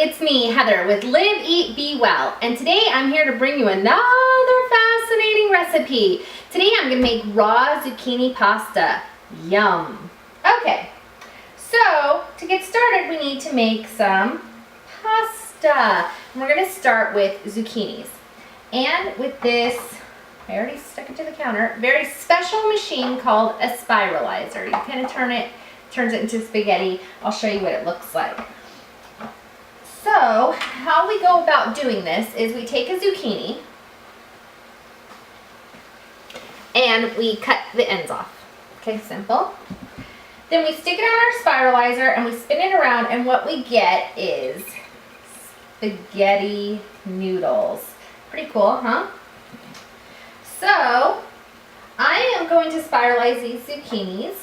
it's me, Heather, with Live, Eat, Be Well, and today I'm here to bring you another fascinating recipe. Today I'm going to make raw zucchini pasta. Yum. Okay, so to get started we need to make some pasta. And we're going to start with zucchinis. And with this, I already stuck it to the counter, very special machine called a spiralizer. You kind of turns it into spaghetti. I'll show you what it looks like. So, how we go about doing this is we take a zucchini and we cut the ends off. Okay, simple. Then we stick it on our spiralizer and we spin it around, and what we get is spaghetti noodles. Pretty cool, huh? So, I am going to spiralize these zucchinis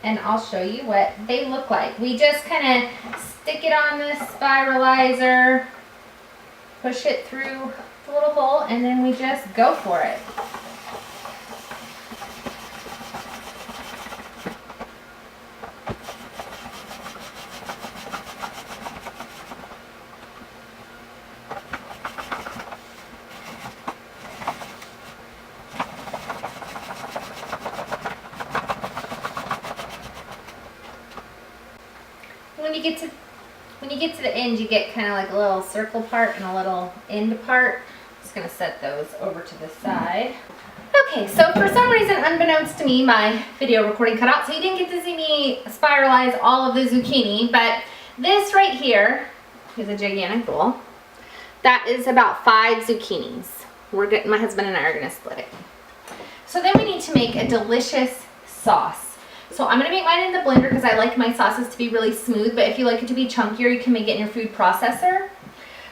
and I'll show you what they look like. We just kind of stick it on the spiralizer, push it through the little hole, and then we just go for it. When you get to the end, you get kind of like a little circle part and a little end part. I'm just going to set those over to the side. Okay, so for some reason, unbeknownst to me, my video recording cut out, so you didn't get to see me spiralize all of the zucchini, but this right here is a gigantic bowl. That is about 5 zucchinis. My husband and I are going to split it. So then we need to make a delicious sauce. So I'm going to make mine in the blender because I like my sauces to be really smooth, but if you like it to be chunkier, you can make it in your food processor.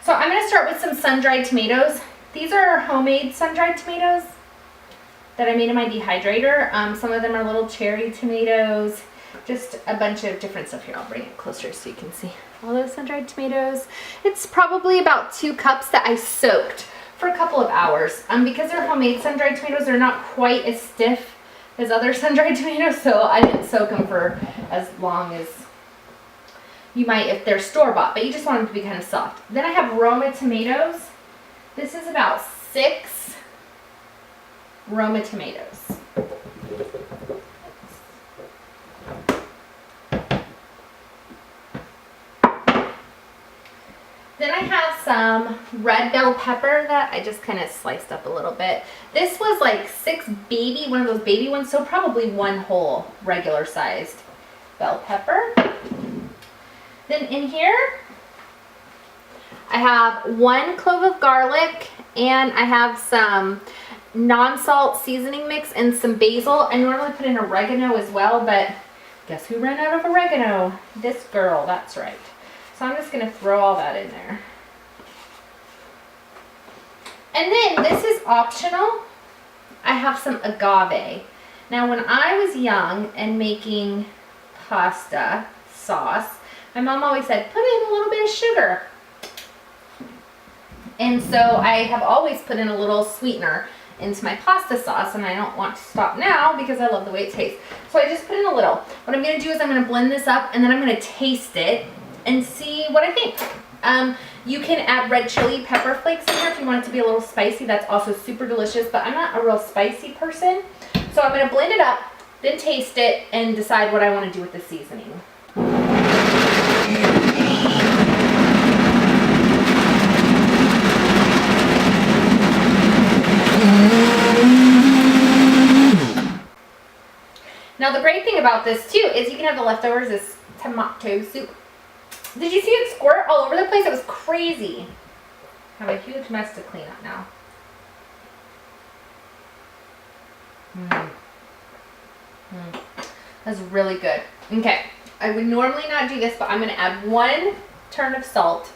So I'm going to start with some sun-dried tomatoes. These are homemade sun-dried tomatoes that I made in my dehydrator. Some of them are little cherry tomatoes, just a bunch of different stuff. Here, I'll bring it closer so you can see all those sun-dried tomatoes. It's probably about 2 cups that I soaked for a couple of hours. Because they're homemade sun-dried tomatoes, they're not quite as stiff as other sun-dried tomatoes, so I didn't soak them for as long as you might if they're store-bought, but you just want them to be kind of soft. Then I have Roma tomatoes. This is about 6 Roma tomatoes. Then I have some red bell pepper that I just kind of sliced up a little bit. This was like 6 one of those baby ones, so probably 1 whole regular sized bell pepper. Then in here, I have 1 clove of garlic, and I have some non-salt seasoning mix and some basil. I normally put in oregano as well, but guess who ran out of oregano? This girl, that's right. So I'm just going to throw all that in there. And then this is optional. I have some agave. Now when I was young and making pasta sauce, my mom always said, put in a little bit of sugar. And so I have always put in a little sweetener into my pasta sauce, and I don't want to stop now because I love the way it tastes. So I just put in a little. What I'm going to do is I'm going to blend this up, and then I'm going to taste it and see what I think. You can add red chili pepper flakes in here if you want it to be a little spicy. That's also super delicious, but I'm not a real spicy person. So I'm going to blend it up, then taste it, and decide what I want to do with the seasoning. Now the great thing about this too is you can have the leftovers as tomato soup. Did you see it squirt all over the place? It was crazy. I have a huge mess to clean up now. That's really good. Okay, I would normally not do this, but I'm going to add 1 turn of salt.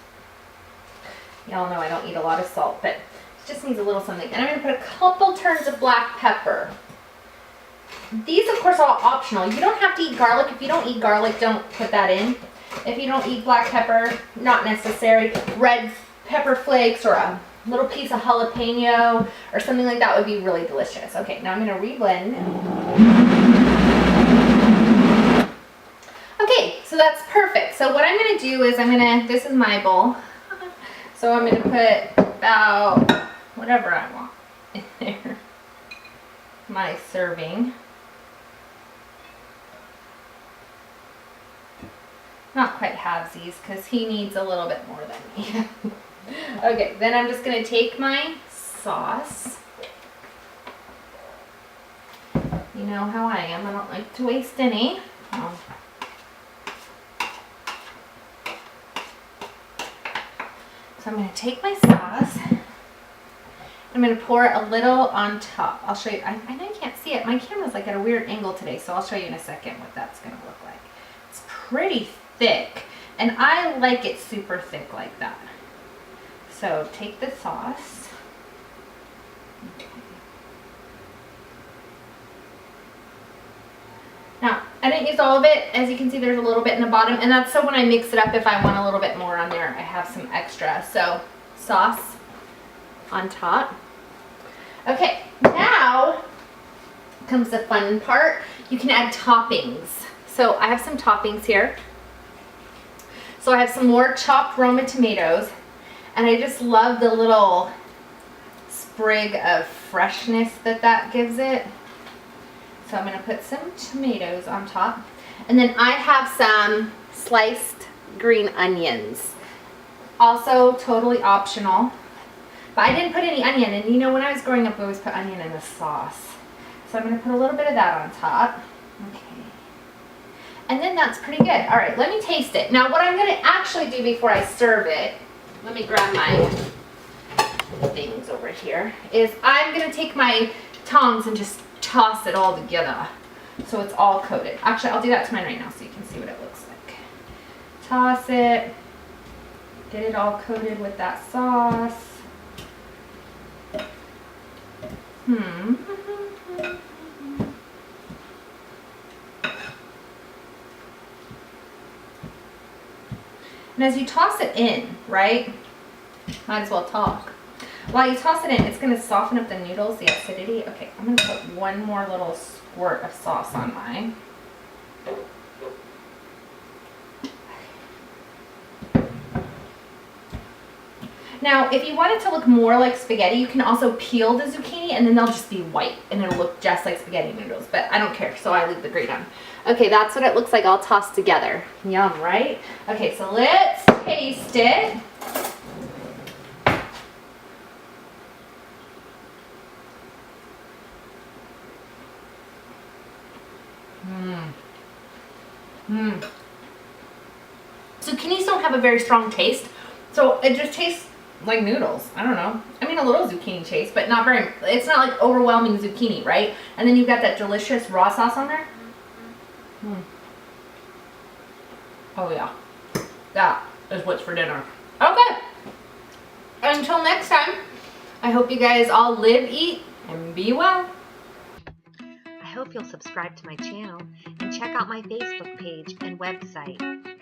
Y'all know I don't eat a lot of salt, but it just needs a little something. And I'm going to put a couple turns of black pepper. These, of course, are all optional. You don't have to eat garlic. If you don't eat garlic, don't put that in. If you don't eat black pepper, not necessary. Red pepper flakes or a little piece of jalapeno or something like that would be really delicious. Okay, now I'm going to reblend. Okay, so So that's perfect. So what I'm gonna do is this is my bowl. So I'm gonna put about whatever I want in there. My serving. Not quite halvesies because he needs a little bit more than me. Okay, then I'm just gonna take my sauce. You know how I am, I don't like to waste any. So I'm gonna take my sauce. I'm gonna pour a little on top. I'll show you, I know you can't see it. My camera's like at a weird angle today, so I'll show you in a second what that's gonna look like. It's pretty thick, and I like it super thick like that. So take the sauce. Okay. Now, I didn't use all of it. As you can see, there's a little bit in the bottom, and that's so when I mix it up, if I want a little bit more on there, I have some extra. So sauce on top. Okay, now comes the fun part. You can add toppings. So I have some toppings here. So I have some more chopped Roma tomatoes, and I just love the little sprig of freshness that gives it. So I'm gonna put some tomatoes on top. And then I have some sliced green onions. Also totally optional. But I didn't put any onion, and you know, when I was growing up, I always put onion in the sauce. So I'm gonna put a little bit of that on top. Okay. And then that's pretty good. All right, let me taste it. Now what I'm gonna actually do before I serve it, let me grab my things over here, is I'm gonna take my tongs and just toss it all together so it's all coated. Actually, I'll do that to mine right now so you can see what it looks like. Toss it, get it all coated with that sauce. And as you toss it in, right, might as well talk. While you toss it in, it's going to soften up the noodles, the acidity. Okay, I'm going to put one more little squirt of sauce on mine. Now, if you want it to look more like spaghetti, you can also peel the zucchini, and then they'll just be white, and it'll look just like spaghetti noodles, but I don't care, so I leave the grate on. Okay, that's what it looks like all tossed together. Yum, right? Okay, so let's taste it. Zucchinis don't have a very strong taste, so it just tastes like noodles. I don't know. I mean, a little zucchini taste, but not very, it's not like overwhelming zucchini, right? And then you've got that delicious raw sauce on there. Oh yeah, that is what's for dinner. Okay, until next time, I hope you guys all live, eat, and be well. I hope you'll subscribe to my channel and check out my Facebook page and website.